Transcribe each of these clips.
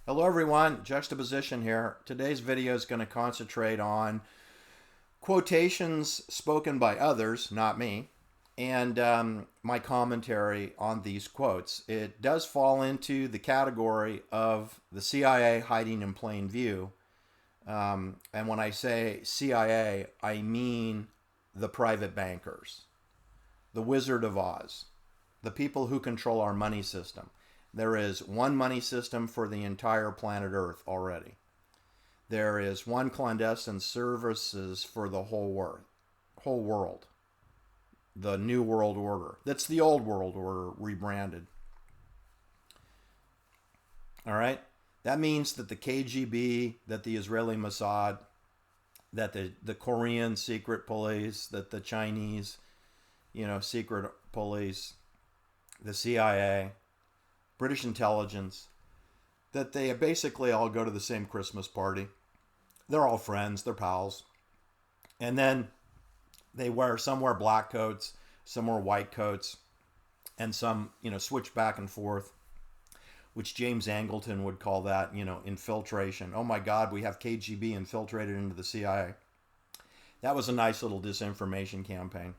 Hello everyone, Juxtaposition here. Today's video is going to concentrate on quotations spoken by others, not me, and my commentary on these quotes. It does fall into the category of the CIA hiding in plain view. And when I say CIA, I mean the private bankers, the Wizard of Oz, the people who control our money system. There is one money system for the entire planet Earth already. There is one clandestine services for the whole world. The New World Order. That's the old world order rebranded. All right? That means that the KGB, that the Israeli Mossad, that the Korean secret police, that the Chinese, secret police, the CIA, British intelligence, that they basically all go to the same Christmas party. They're all friends, they're pals. And then some wear black coats, some wear white coats, and some, switch back and forth, which James Angleton would call that, infiltration. Oh my God, we have KGB infiltrated into the CIA. That was a nice little disinformation campaign.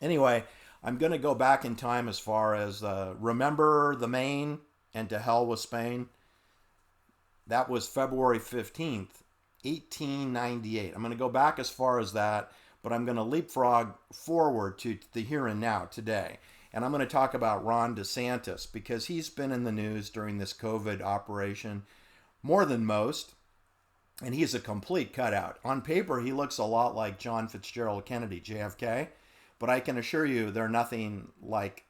Anyway, I'm going to go back in time as far as remember the Maine and to hell with Spain. That was February 15th, 1898. I'm going to go back as far as that, but I'm going to leapfrog forward to the here and now today. And I'm going to talk about Ron DeSantis because he's been in the news during this COVID operation more than most. And he's a complete cutout. On paper, he looks a lot like John Fitzgerald Kennedy, JFK. But I can assure you they're nothing like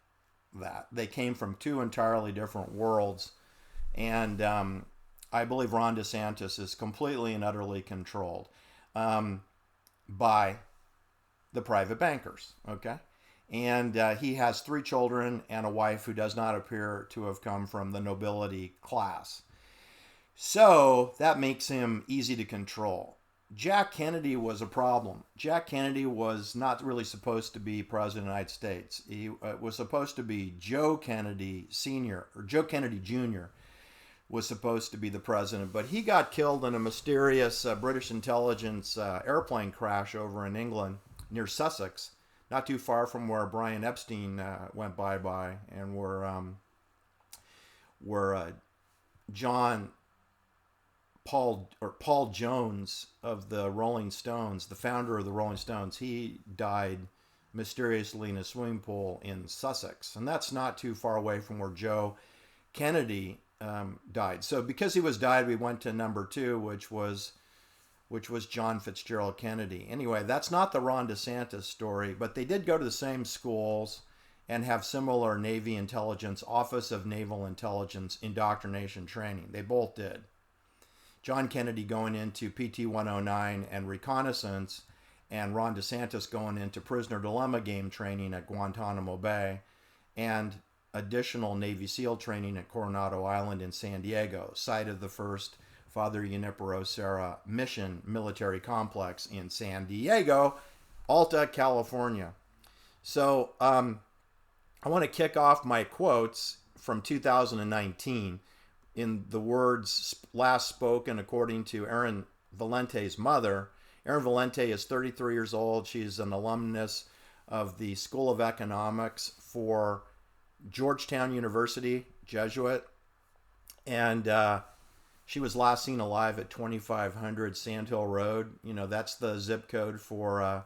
that. They came from two entirely different worlds. And I believe Ron DeSantis is completely and utterly controlled by the private bankers. Okay? And he has 3 children and a wife who does not appear to have come from the nobility class. So that makes him easy to control. Jack Kennedy was a problem. Jack Kennedy was not really supposed to be president of the United States. He was supposed to be Joe Kennedy Sr. or Joe Kennedy Jr. was supposed to be the president, but he got killed in a mysterious British intelligence airplane crash over in England near Sussex, not too far from where Brian Epstein went bye-bye and where Paul Jones of the Rolling Stones, the founder of the Rolling Stones, he died mysteriously in a swimming pool in Sussex. And that's not too far away from where Joe Kennedy died. So because he was died, we went to number 2, which was John Fitzgerald Kennedy. Anyway, that's not the Ron DeSantis story, but they did go to the same schools and have similar Navy intelligence, Office of Naval Intelligence indoctrination training. They both did. John Kennedy going into PT 109 and reconnaissance, and Ron DeSantis going into prisoner dilemma game training at Guantanamo Bay, and additional Navy SEAL training at Coronado Island in San Diego, site of the first Father Junipero Serra mission military complex in San Diego, Alta, California. So I want to kick off my quotes from 2019 in the words last spoken according to Aaron Valente's mother. Aaron Valente is 33 years old. She's an alumnus of the School of Economics for Georgetown University, Jesuit. And she was last seen alive at 2500 Sand Hill Road. That's the zip code for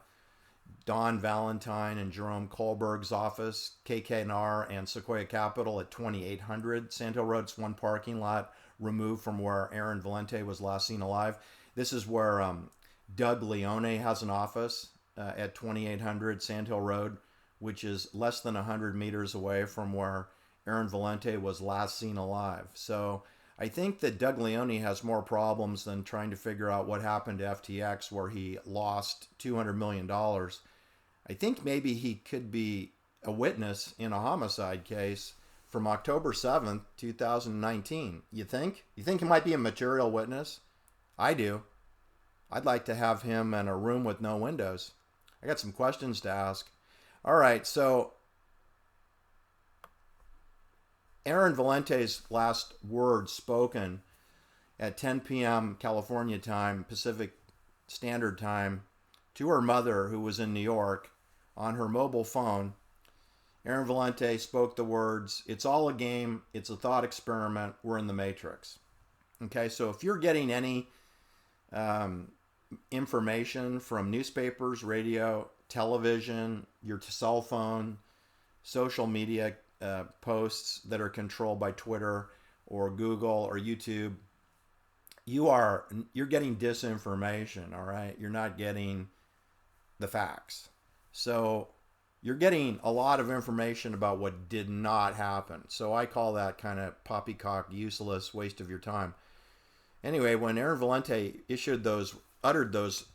Don Valentine and Jerome Kohlberg's office, KKNR and Sequoia Capital at 2800 Sand Hill Road. It's one parking lot removed from where Aaron Valente was last seen alive. This is where Doug Leone has an office at 2800 Sand Hill Road, which is less than 100 meters away from where Aaron Valente was last seen alive. So I think that Doug Leone has more problems than trying to figure out what happened to FTX, where he lost $200 million. I think maybe he could be a witness in a homicide case from October 7th, 2019. You think? You think he might be a material witness? I do. I'd like to have him in a room with no windows. I got some questions to ask. All right, so Aaron Valente's last words spoken at 10 p.m. California time, Pacific Standard Time, to her mother, who was in New York, on her mobile phone. Aaron Valente spoke the words, "It's all a game. It's a thought experiment. We're in the Matrix." Okay, so if you're getting any information from newspapers, radio, television, your cell phone, social media posts that are controlled by Twitter or Google or YouTube, you're getting disinformation. All right, you're not getting the facts. So you're getting a lot of information about what did not happen. So I call that kind of poppycock, useless, waste of your time. Anyway, when Aaron Valente uttered those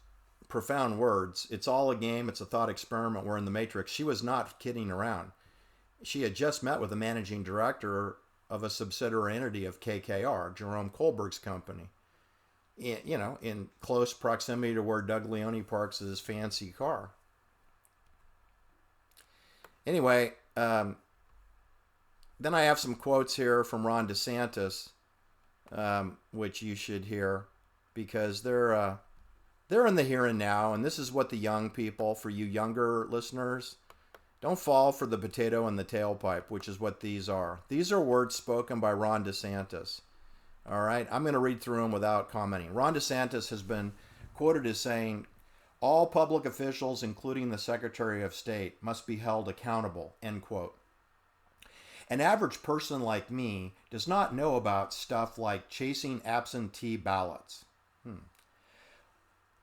profound words, "It's all a game, it's a thought experiment, we're in the Matrix," she was not kidding around. She had just met with the managing director of a subsidiary entity of KKR, Jerome Kohlberg's company, in close proximity to where Doug Leone parks his fancy car. Anyway, then I have some quotes here from Ron DeSantis, which you should hear, because they're in the here and now, and this is what the young people, for you younger listeners, don't fall for the potato in the tailpipe, which is what these are. These are words spoken by Ron DeSantis. All right, I'm going to read through them without commenting. Ron DeSantis has been quoted as saying, "All public officials, including the Secretary of State, must be held accountable," end quote. "An average person like me does not know about stuff like chasing absentee ballots."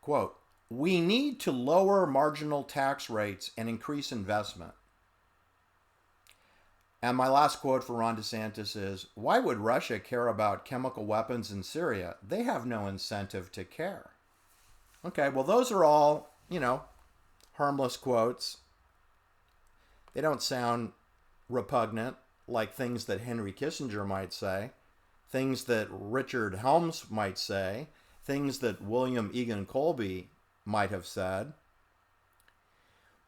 Quote, "We need to lower marginal tax rates and increase investment." And my last quote for Ron DeSantis is, "Why would Russia care about chemical weapons in Syria? They have no incentive to care." Okay, well, those are all, harmless quotes. They don't sound repugnant like things that Henry Kissinger might say, things that Richard Helms might say, things that William Egan Colby might have said.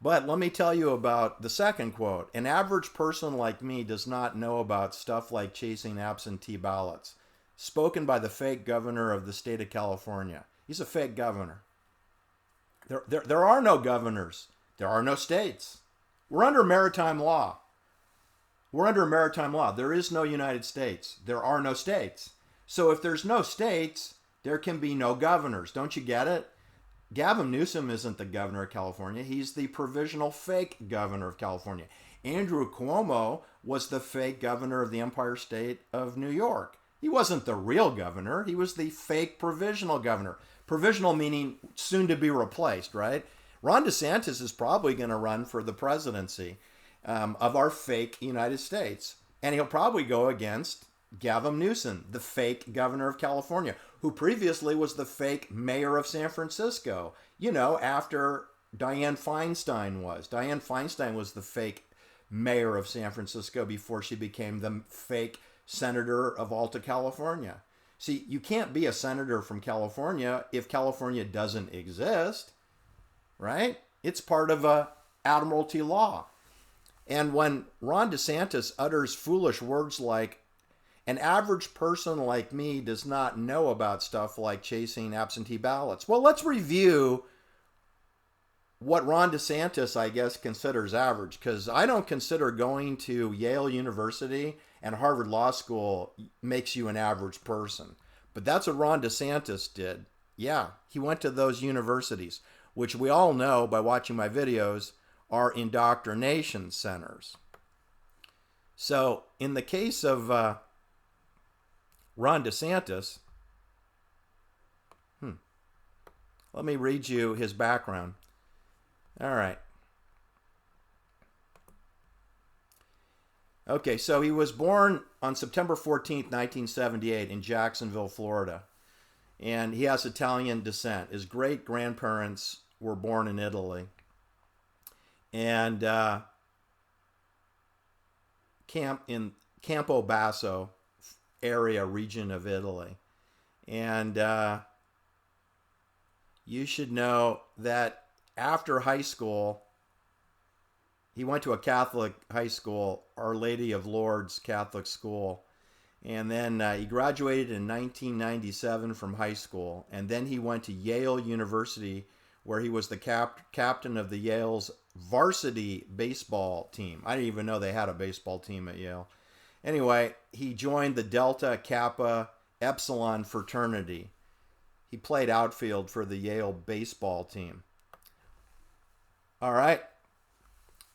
But let me tell you about the second quote. "An average person like me does not know about stuff like chasing absentee ballots," spoken by the fake governor of the state of California. He's a fake governor. There are no governors. There are no states. We're under maritime law. There is no United States. There are no states. So if there's no states, there can be no governors. Don't you get it? Gavin Newsom isn't the governor of California. He's the provisional fake governor of California. Andrew Cuomo was the fake governor of the Empire State of New York. He wasn't the real governor. He was the fake provisional governor. Provisional meaning soon to be replaced, right? Ron DeSantis is probably going to run for the presidency of our fake United States. And he'll probably go against Gavin Newsom, the fake governor of California, who previously was the fake mayor of San Francisco, after Dianne Feinstein was. Dianne Feinstein was the fake mayor of San Francisco before she became the fake senator of Alta California. See, you can't be a senator from California if California doesn't exist, right? It's part of a admiralty law. And when Ron DeSantis utters foolish words like, "An average person like me does not know about stuff like chasing absentee ballots." Well, let's review what Ron DeSantis, I guess, considers average, because I don't consider going to Yale University and Harvard Law School makes you an average person. But that's what Ron DeSantis did. Yeah, he went to those universities, which we all know by watching my videos are indoctrination centers. So in the case of Ron DeSantis, let me read you his background. All right. Okay, so he was born on September 14th, 1978 in Jacksonville, Florida. And he has Italian descent. His great-grandparents were born in Italy. And in Campo Basso area, region of Italy. And you should know that after high school, he went to a Catholic high school, Our Lady of Lourdes Catholic School. And then he graduated in 1997 from high school. And then he went to Yale University, where he was the captain of the Yale's varsity baseball team. I didn't even know they had a baseball team at Yale. Anyway, he joined the Delta Kappa Epsilon fraternity. He played outfield for the Yale baseball team. All right.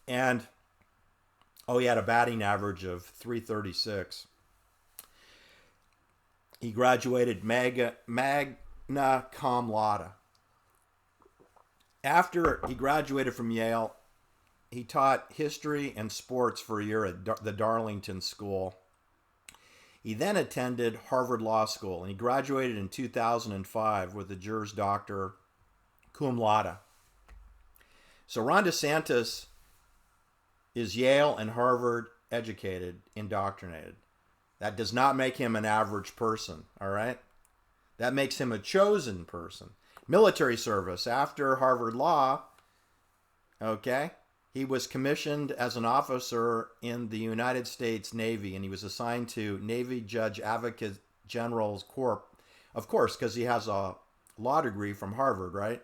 And, he had a batting average of .336. He graduated magna cum laude. After he graduated from Yale, he taught history and sports for a year at the Darlington School. He then attended Harvard Law School, and he graduated in 2005 with a Juris Doctor cum laude. So Ron DeSantis is Yale and Harvard educated, indoctrinated. That does not make him an average person, all right? That makes him a chosen person. Military service. After Harvard Law, he was commissioned as an officer in the United States Navy, and he was assigned to Navy Judge Advocate General's Corps, of course, because he has a law degree from Harvard, right?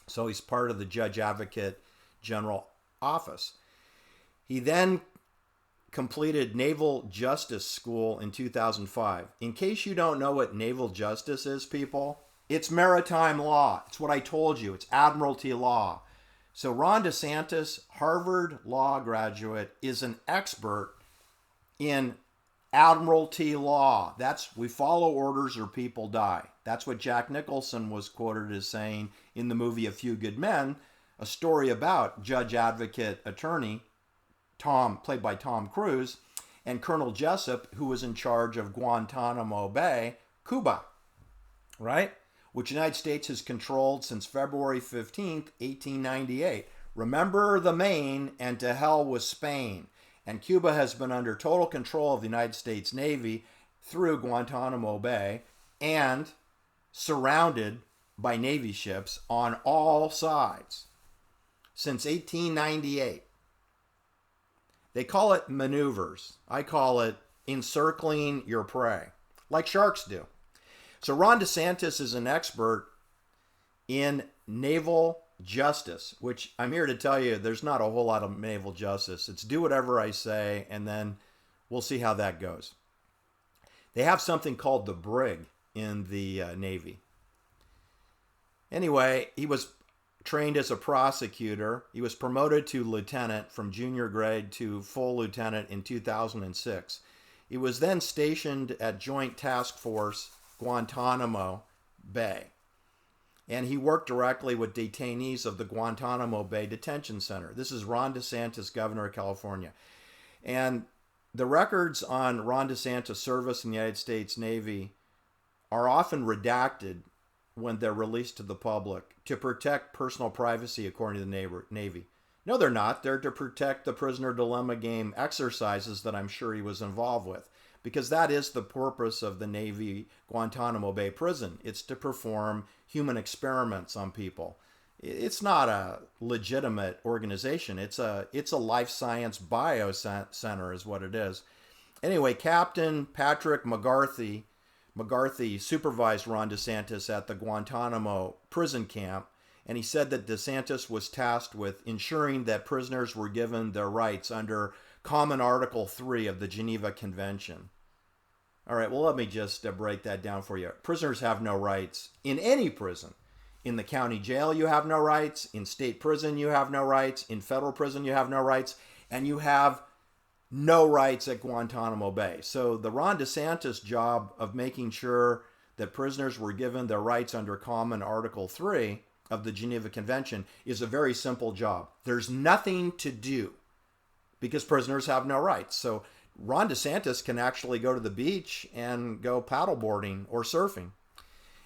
So he's part of the Judge Advocate General office. He then completed Naval Justice School in 2005. In case you don't know what naval justice is, people, it's maritime law. It's what I told you. It's admiralty law. So Ron DeSantis, Harvard Law graduate, is an expert in admiralty law. We follow orders or people die. That's what Jack Nicholson was quoted as saying in the movie A Few Good Men, a story about Judge Advocate Attorney played by Tom Cruise, and Colonel Jessup, who was in charge of Guantanamo Bay, Cuba, right? Which the United States has controlled since February 15th, 1898. Remember the Maine, and to hell with Spain. And Cuba has been under total control of the United States Navy through Guantanamo Bay and surrounded by Navy ships on all sides since 1898. They call it maneuvers. I call it encircling your prey, like sharks do. So Ron DeSantis is an expert in naval justice, which I'm here to tell you there's not a whole lot of naval justice. It's do whatever I say, and then we'll see how that goes. They have something called the brig in the Navy. Anyway, he was trained as a prosecutor. He was promoted to lieutenant from junior grade to full lieutenant in 2006. He was then stationed at Joint Task Force Guantanamo Bay. And he worked directly with detainees of the Guantanamo Bay Detention Center. This is Ron DeSantis, governor of California. And the records on Ron DeSantis' service in the United States Navy are often redacted when they're released to the public to protect personal privacy, according to the Navy. No, they're not. They're to protect the prisoner dilemma game exercises that I'm sure he was involved with, because that is the purpose of the Navy Guantanamo Bay prison. It's to perform human experiments on people. It's not a legitimate organization. It's a life science bio center is what it is. Anyway, Captain Patrick McCarthy supervised Ron DeSantis at the Guantanamo prison camp, and he said that DeSantis was tasked with ensuring that prisoners were given their rights under Common Article 3 of the Geneva Convention. All right, well, let me just break that down for you. Prisoners have no rights in any prison. In the county jail, you have no rights. In state prison, you have no rights. In federal prison, you have no rights. And you have no rights at Guantanamo Bay. So the Ron DeSantis job of making sure that prisoners were given their rights under Common Article 3 of the Geneva Convention is a very simple job. There's nothing to do because prisoners have no rights. So Ron DeSantis can actually go to the beach and go paddleboarding or surfing.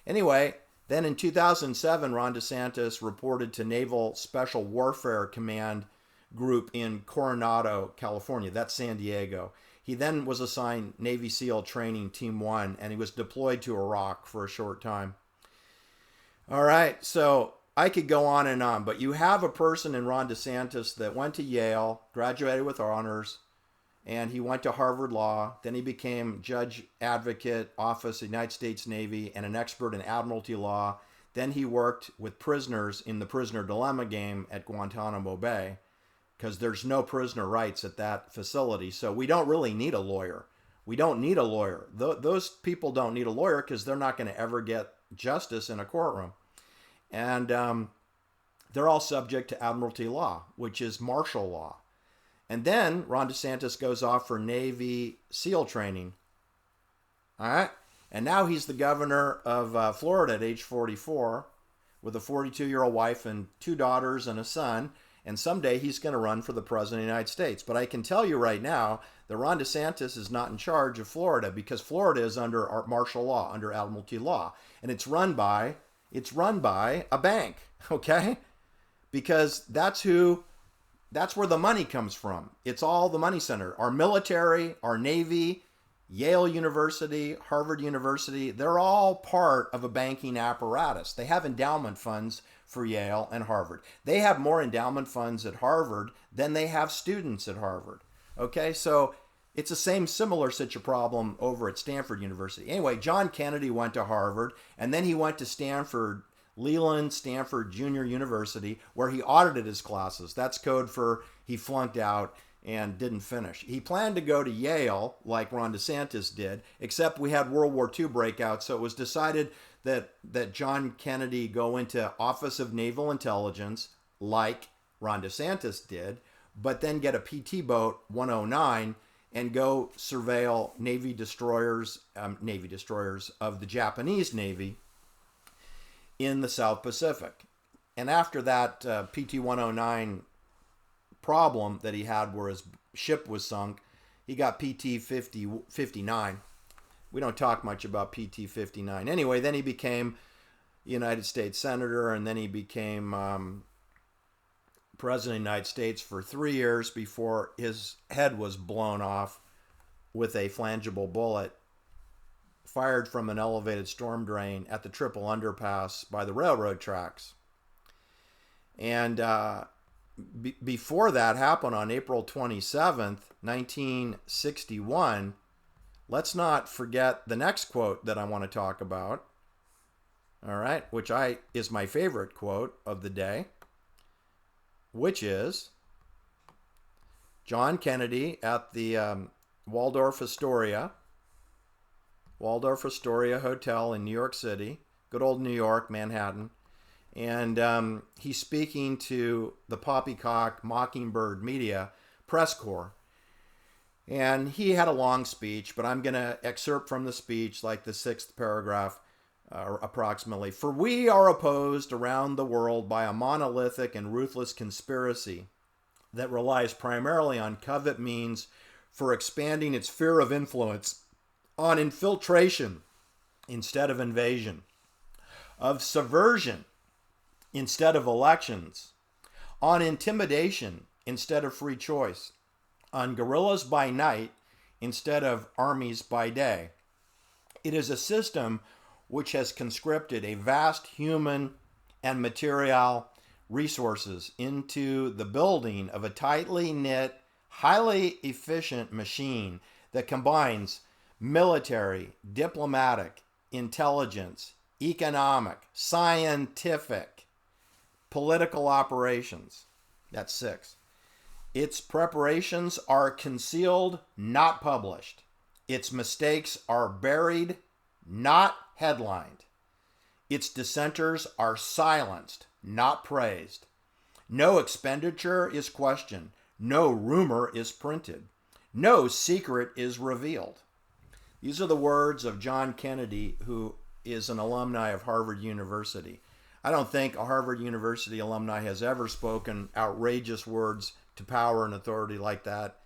Anyway, then in 2007, Ron DeSantis reported to Naval Special Warfare Command Group in Coronado, California. That's San Diego. He then was assigned Navy SEAL Training Team 1, and he was deployed to Iraq for a short time. All right, so I could go on, but you have a person in Ron DeSantis that went to Yale, graduated with honors, and he went to Harvard Law. Then he became judge advocate, office of the United States Navy, and an expert in admiralty law. Then he worked with prisoners in the prisoner dilemma game at Guantanamo Bay, because there's no prisoner rights at that facility. So we don't really need a lawyer. We don't need a lawyer. Those people don't need a lawyer because they're not going to ever get justice in a courtroom. And they're all subject to admiralty law, which is martial law. And then Ron DeSantis goes off for Navy SEAL training. All right? And now he's the governor of Florida at age 44 with a 42-year-old wife and 2 daughters and a son. And someday he's going to run for the president of the United States. But I can tell you right now that Ron DeSantis is not in charge of Florida because Florida is under martial law, under admiralty law. And it's run by a bank, okay? Because that's where the money comes from. It's all the money center. Our military, our Navy, Yale University, Harvard University, they're all part of a banking apparatus. They have endowment funds for Yale and Harvard. They have more endowment funds at Harvard than they have students at Harvard. Okay, so it's the same similar such a problem over at Stanford University. Anyway, John Kennedy went to Harvard, and then he went to Stanford Junior University, where he audited his classes. That's code for he flunked out and didn't finish. He planned to go to Yale like Ron DeSantis did, except we had World War II breakout, so it was decided that John Kennedy go into Office of Naval Intelligence like Ron DeSantis did, but then get a PT boat 109 and go surveil Navy destroyers of the Japanese Navy in the South Pacific. And after that PT 109 problem that he had where his ship was sunk, he got PT 59. We don't talk much about PT 59. Anyway, then he became United States Senator, and then he became President of the United States for 3 years before his head was blown off with a flangeable bullet fired from an elevated storm drain at the Triple Underpass by the railroad tracks. And before that happened on April 27th, 1961, let's not forget the next quote that I want to talk about, all right, which is my favorite quote of the day, which is John Kennedy at the Waldorf Astoria Hotel in New York City, good old New York, Manhattan. And he's speaking to the Poppycock Mockingbird Media press corps. And he had a long speech, but I'm going to excerpt from the speech, like the 6th paragraph, approximately. For we are opposed around the world by a monolithic and ruthless conspiracy that relies primarily on covert means for expanding its sphere of influence, on infiltration instead of invasion, of subversion instead of elections, on intimidation instead of free choice, on guerrillas by night instead of armies by day. It is a system which has conscripted a vast human and material resources into the building of a tightly knit, highly efficient machine that combines military, diplomatic, intelligence, economic, scientific, political operations. That's 6. Its preparations are concealed, not published. Its mistakes are buried, not headlined. Its dissenters are silenced, not praised. No expenditure is questioned. No rumor is printed. No secret is revealed. These are the words of John Kennedy, who is an alumni of Harvard University. I don't think a Harvard University alumni has ever spoken outrageous words to power and authority like that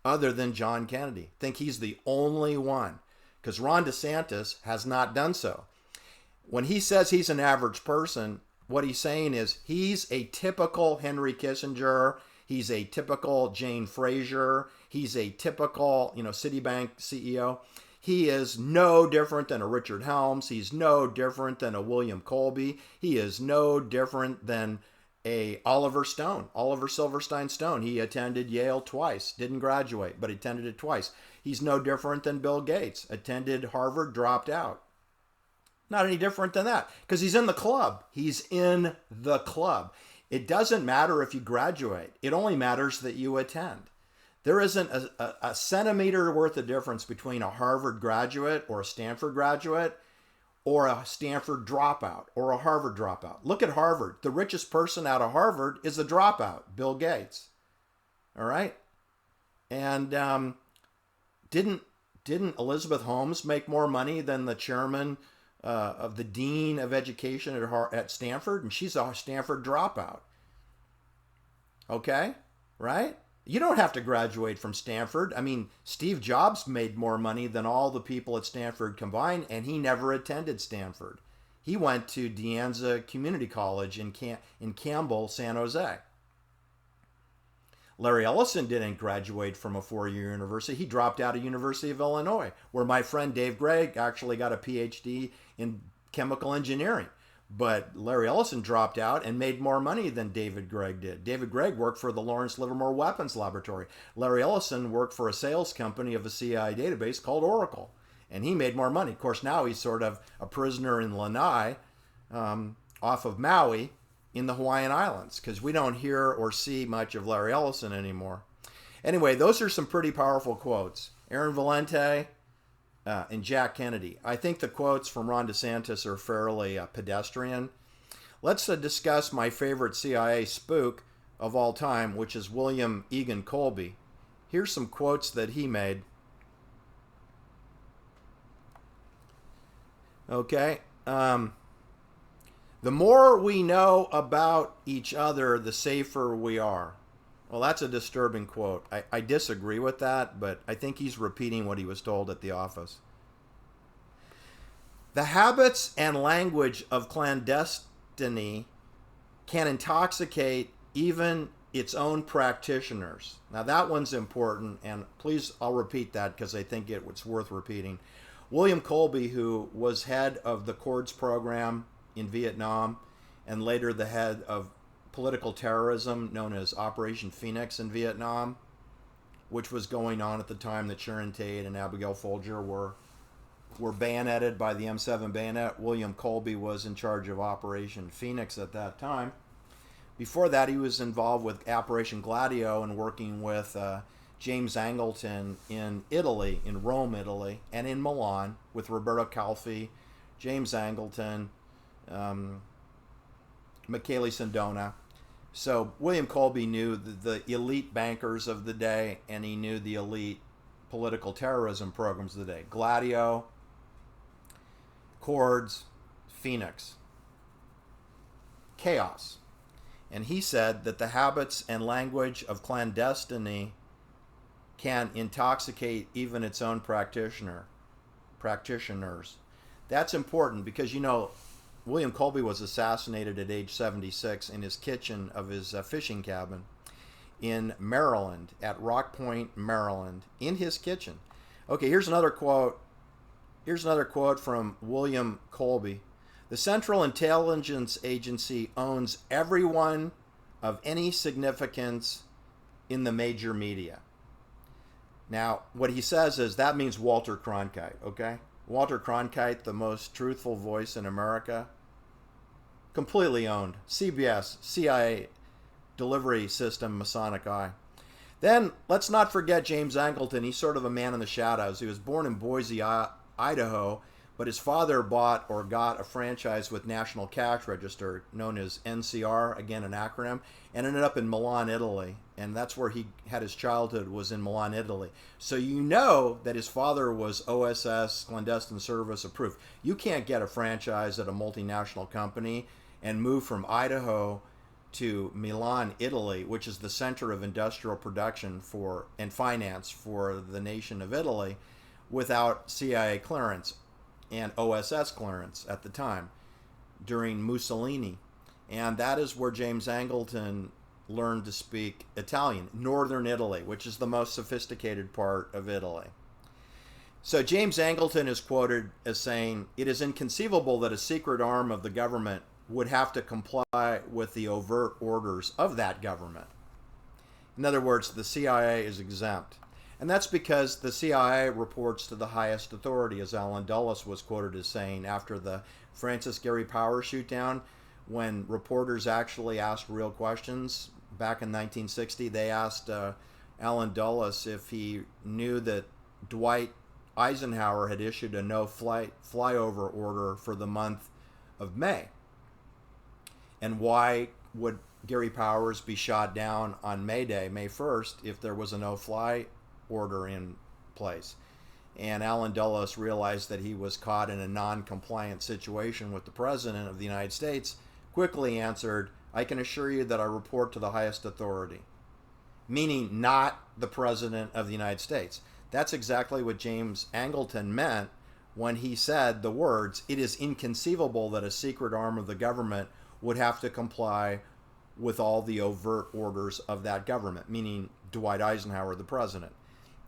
other than John Kennedy. I think he's the only one, because Ron DeSantis has not done so. When he says he's an average person, what he's saying is he's a typical Henry Kissinger, he's a typical Jane Fraser, he's a typical, Citibank CEO. He is no different than a Richard Helms. He's no different than a William Colby. He is no different than Oliver Silverstein Stone. He attended Yale twice, didn't graduate, but attended it twice. He's no different than Bill Gates. Attended Harvard, dropped out. Not any different than that, because he's in the club. He's in the club. It doesn't matter if you graduate. It only matters that you attend. There isn't a centimeter worth of difference between a Harvard graduate or a Stanford graduate or a Stanford dropout or a Harvard dropout. Look at Harvard. The richest person out of Harvard is a dropout, Bill Gates. All right? And didn't Elizabeth Holmes make more money than the chairman of the dean of education at Stanford? And she's a Stanford dropout. Okay? Right? You don't have to graduate from Stanford. I mean, Steve Jobs made more money than all the people at Stanford combined, and he never attended Stanford. He went to De Anza Community College in Campbell, San Jose. Larry Ellison didn't graduate from a four-year university. He dropped out of University of Illinois, where my friend Dave Gregg actually got a PhD in chemical engineering. But Larry Ellison dropped out and made more money than David Gregg did. David Gregg worked for the Lawrence Livermore Weapons Laboratory. Larry Ellison worked for a sales company of a CIA database called Oracle, and he made more money. Of course, now he's sort of a prisoner in Lanai off of Maui in the Hawaiian Islands, because we don't hear or see much of Larry Ellison anymore. Anyway, those are some pretty powerful quotes. Aaron Valente, and Jack Kennedy. I think the quotes from Ron DeSantis are fairly pedestrian. Let's discuss my favorite CIA spook of all time, which is William Egan Colby. Here's some quotes that he made. Okay. The more we know about each other, the safer we are. Well, that's a disturbing quote. I disagree with that, but I think he's repeating what he was told at the office. The habits and language of clandestiny can intoxicate even its own practitioners. Now, that one's important, and please, I'll repeat that because I think it's worth repeating. William Colby, who was head of the CORDS program in Vietnam and later the head of political terrorism known as Operation Phoenix in Vietnam, which was going on at the time that Sharon Tate and Abigail Folger were bayoneted by the M7 bayonet. William Colby was in charge of Operation Phoenix at that time. Before that, he was involved with Operation Gladio and working with James Angleton in Italy, in Rome, Italy, and in Milan with Roberto Calfi, James Angleton, Michele Sindona. So William Colby knew the elite bankers of the day, and he knew the elite political terrorism programs of the day. Gladio, CORDS, Phoenix. Chaos. And he said that the habits and language of clandestiny can intoxicate even its own practitioners. That's important because, you know, William Colby was assassinated at age 76 in his kitchen of his fishing cabin in Maryland, at Rock Point, Maryland, in his kitchen. Okay, here's another quote. Here's another quote from William Colby. The Central Intelligence Agency owns everyone of any significance in the major media. Now, what he says is that means Walter Cronkite, okay? Walter Cronkite, the most truthful voice in America, completely owned. CBS, CIA, delivery system, Masonic Eye. Then, let's not forget James Angleton. He's sort of a man in the shadows. He was born in Boise, Idaho, but his father bought or got a franchise with National Cash Register, known as NCR, again an acronym, and ended up in Milan, Italy. And that's where he had his childhood, was in Milan, Italy. So you know that his father was OSS, clandestine service approved. You can't get a franchise at a multinational company and move from Idaho to Milan, Italy, which is the center of industrial production and finance for the nation of Italy, without CIA clearance and OSS clearance at the time during Mussolini. And that is where James Angleton learned to speak Italian, Northern Italy, which is the most sophisticated part of Italy. So James Angleton is quoted as saying, "It is inconceivable that a secret arm of the government would have to comply with the overt orders of that government. In other words, the CIA is exempt. And that's because the CIA reports to the highest authority, as Alan Dulles was quoted as saying after the Francis Gary Powers shootdown, when reporters actually asked real questions back in 1960. They asked Alan Dulles if he knew that Dwight Eisenhower had issued a no flyover order for the month of May. And why would Gary Powers be shot down on May Day, May 1st, if there was a no-fly order in place? And Alan Dulles realized that he was caught in a non-compliant situation with the President of the United States, quickly answered, "I can assure you that I report to the highest authority," meaning not the President of the United States. That's exactly what James Angleton meant when he said the words, "It is inconceivable that a secret arm of the government would have to comply with all the overt orders of that government," meaning Dwight Eisenhower, the president.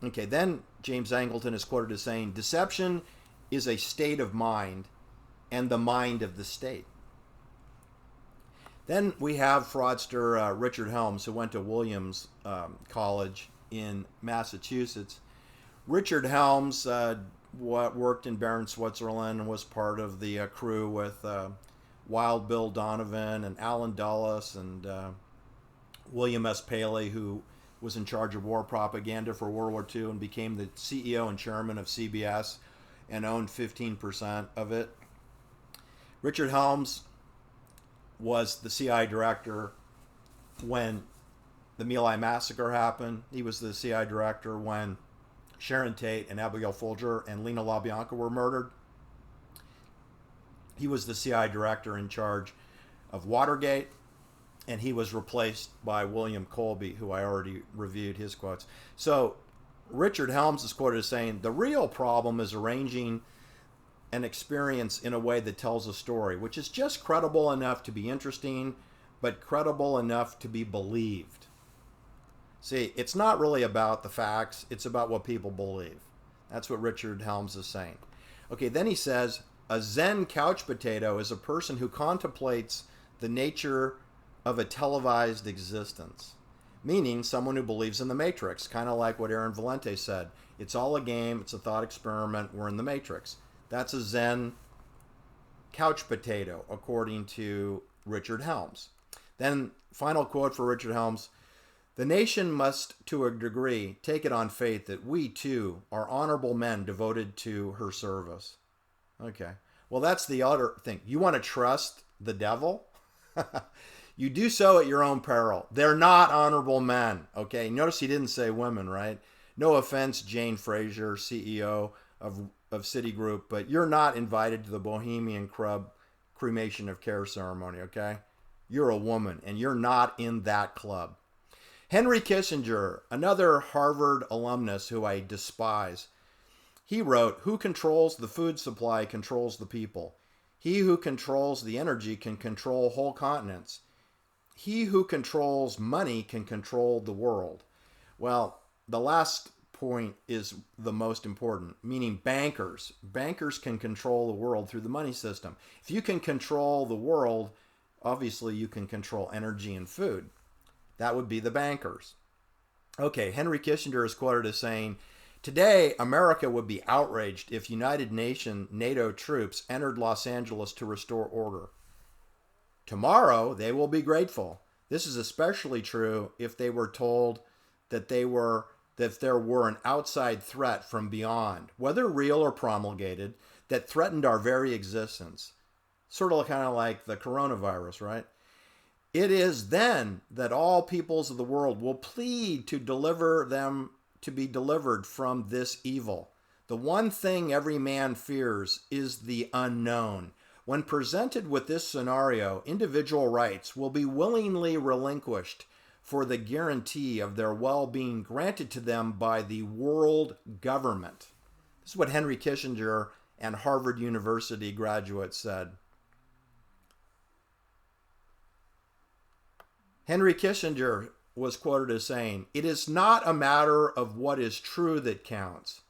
Okay, then James Angleton is quoted as saying, "Deception is a state of mind and the mind of the state." Then we have fraudster Richard Helms, who went to Williams College in Massachusetts. Richard Helms worked in Bern, Switzerland, and was part of the crew with Wild Bill Donovan and Alan Dulles and William S. Paley, who was in charge of war propaganda for World War II and became the CEO and chairman of CBS and owned 15% of it. Richard Helms was the CIA director when the My Lai massacre happened. He was the CIA director when Sharon Tate and Abigail Folger and Lena LaBianca were murdered. He was the CIA director in charge of Watergate, and he was replaced by William Colby, who I already reviewed his quotes. So Richard Helms is quoted as saying, "The real problem is arranging an experience in a way that tells a story, which is just credible enough to be interesting, but credible enough to be believed." See, it's not really about the facts, it's about what people believe. That's what Richard Helms is saying. Okay, then he says, "A Zen couch potato is a person who contemplates the nature of a televised existence," meaning someone who believes in the Matrix, kind of like what Aaron Valente said. It's all a game, it's a thought experiment, we're in the Matrix. That's a Zen couch potato, according to Richard Helms. Then, final quote for Richard Helms, "The nation must, to a degree, take it on faith that we, too, are honorable men devoted to her service." Okay. Well, that's the other thing. You want to trust the devil? You do so at your own peril. They're not honorable men. Okay. Notice he didn't say women, right? No offense, Jane Fraser, CEO of Citigroup, but you're not invited to the Bohemian Club cremation of care ceremony, okay? You're a woman, and you're not in that club. Henry Kissinger, another Harvard alumnus who I despise, he wrote, "Who controls the food supply controls the people. He who controls the energy can control whole continents. He who controls money can control the world." Well, the last point is the most important, meaning bankers. Bankers can control the world through the money system. If you can control the world, obviously you can control energy and food. That would be the bankers. Okay, Henry Kissinger is quoted as saying, "Today, America would be outraged if United Nations NATO troops entered Los Angeles to restore order. Tomorrow, they will be grateful. This is especially true if they were told that there were an outside threat from beyond, whether real or promulgated, that threatened our very existence." Sort of kind of like the coronavirus, right? "It is then that all peoples of the world will plead to be delivered from this evil. The one thing every man fears is the unknown. When presented with this scenario, individual rights will be willingly relinquished for the guarantee of their well-being granted to them by the world government." This is what Henry Kissinger and Harvard University graduates said. Henry Kissinger was quoted as saying, "It is not a matter of what is true that counts,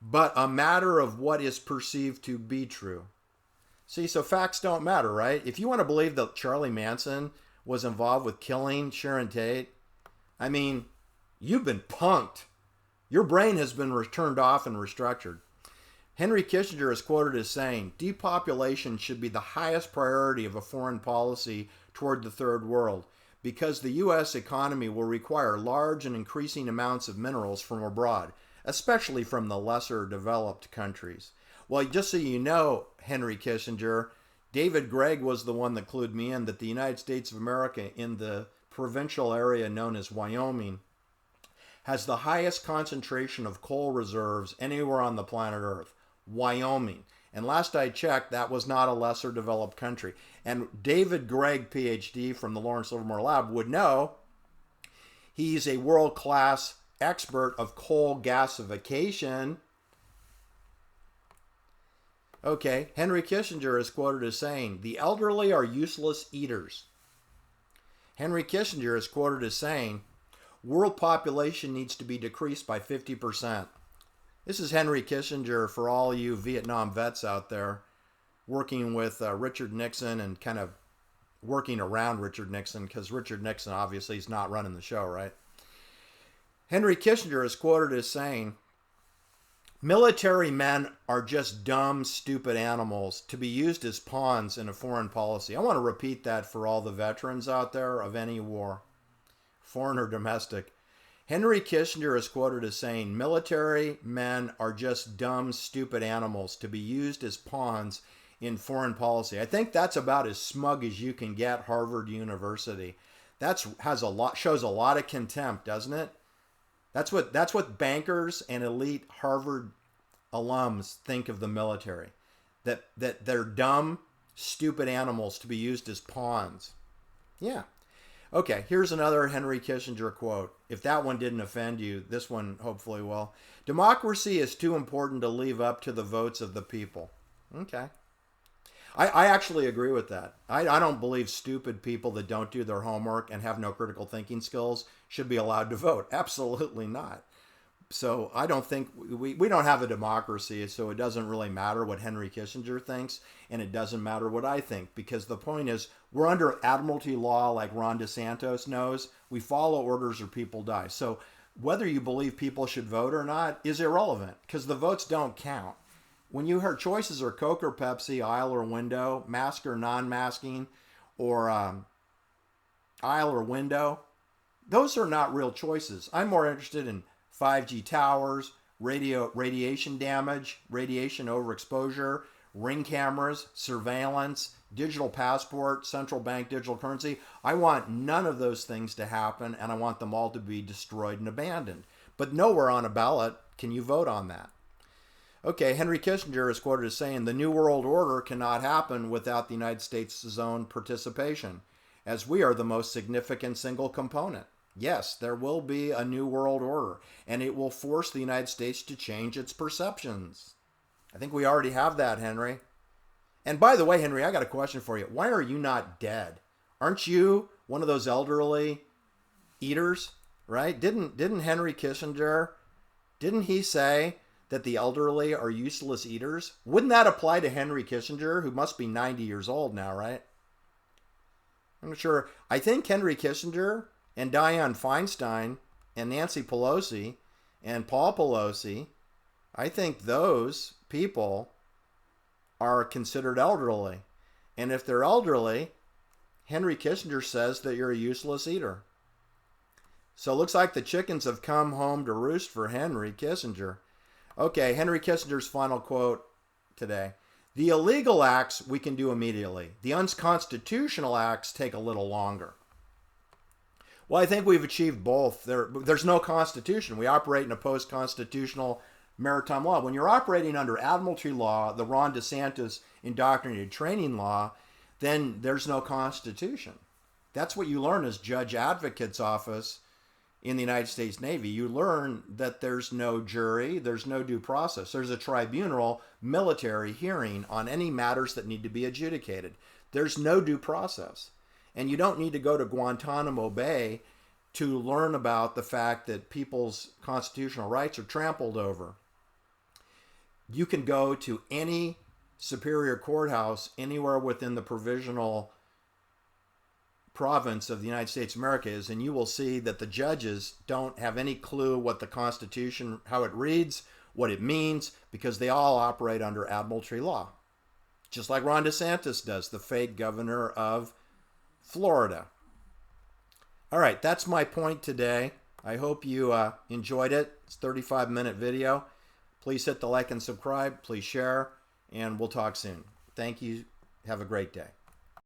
but a matter of what is perceived to be true." See, so facts don't matter, right? If you want to believe that Charlie Manson was involved with killing Sharon Tate, I mean, you've been punked. Your brain has been turned off and restructured. Henry Kissinger is quoted as saying, depopulation should be the highest priority of a foreign policy toward the third world because the U.S. economy will require large and increasing amounts of minerals from abroad, especially from the lesser developed countries. Well, just so you know, Henry Kissinger, David Gregg was the one that clued me in that the United States of America in the provincial area known as Wyoming has the highest concentration of coal reserves anywhere on the planet Earth. Wyoming. And last I checked, that was not a lesser developed country. And David Gregg, PhD from the Lawrence Livermore Lab, would know. He's a world-class expert of coal gasification. Okay, Henry Kissinger is quoted as saying, the elderly are useless eaters. Henry Kissinger is quoted as saying, world population needs to be decreased by 50%. This is Henry Kissinger for all you Vietnam vets out there working with Richard Nixon and kind of working around Richard Nixon because Richard Nixon obviously is not running the show, right? Henry Kissinger is quoted as saying, military men are just dumb, stupid animals to be used as pawns in a foreign policy. I want to repeat that for all the veterans out there of any war, foreign or domestic. Henry Kissinger is quoted as saying, military men are just dumb, stupid animals to be used as pawns in foreign policy. I think that's about as smug as you can get, Harvard University. Shows a lot of contempt, doesn't it? That's what bankers and elite Harvard alums think of the military. That they're dumb, stupid animals to be used as pawns. Yeah. Okay, here's another Henry Kissinger quote. If that one didn't offend you, this one hopefully will. Democracy is too important to leave up to the votes of the people. Okay. I actually agree with that. I don't believe stupid people that don't do their homework and have no critical thinking skills should be allowed to vote. Absolutely not. So I don't think we don't have a democracy, so it doesn't really matter what Henry Kissinger thinks, and it doesn't matter what I think, because the point is we're under admiralty law like Ron DeSantis knows. We follow orders or people die. So whether you believe people should vote or not is irrelevant because the votes don't count. When you hear choices are Coke or Pepsi, aisle or window, mask or non-masking, or aisle or window, those are not real choices. I'm more interested in 5G towers, radiation damage, radiation overexposure, ring cameras, surveillance, digital passport, central bank digital currency. I want none of those things to happen, and I want them all to be destroyed and abandoned. But nowhere on a ballot can you vote on that. Okay, Henry Kissinger is quoted as saying, the New World Order cannot happen without the United States' own participation, as we are the most significant single component. Yes, there will be a New World Order, and it will force the United States to change its perceptions. I think we already have that, Henry. And by the way, Henry, I got a question for you. Why are you not dead? Aren't you one of those elderly eaters, right? Didn't Henry Kissinger, didn't he say that the elderly are useless eaters? Wouldn't that apply to Henry Kissinger, who must be 90 years old now, right? I'm not sure. I think Henry Kissinger and Dianne Feinstein and Nancy Pelosi and Paul Pelosi, I think those people are considered elderly. And if they're elderly, Henry Kissinger says that you're a useless eater. So it looks like the chickens have come home to roost for Henry Kissinger. Okay, Henry Kissinger's final quote today. The illegal acts we can do immediately. The unconstitutional acts take a little longer. Well, I think we've achieved both. There's no constitution. We operate in a post-constitutional maritime law. When you're operating under admiralty law, the Ron DeSantis indoctrinated training law, then there's no constitution. That's what you learn as judge advocate's office in the United States Navy. You learn that there's no jury, there's no due process. There's a tribunal military hearing on any matters that need to be adjudicated. There's no due process. And you don't need to go to Guantanamo Bay to learn about the fact that people's constitutional rights are trampled over. You can go to any superior courthouse anywhere within the provisional province of the United States of America is, and you will see that the judges don't have any clue what the Constitution, how it reads, what it means, because they all operate under admiralty law. Just like Ron DeSantis does, the fake governor of Florida. All right, that's my point today. I hope you enjoyed it. It's a 35-minute video. Please hit the like and subscribe. Please share, and we'll talk soon. Thank you. Have a great day.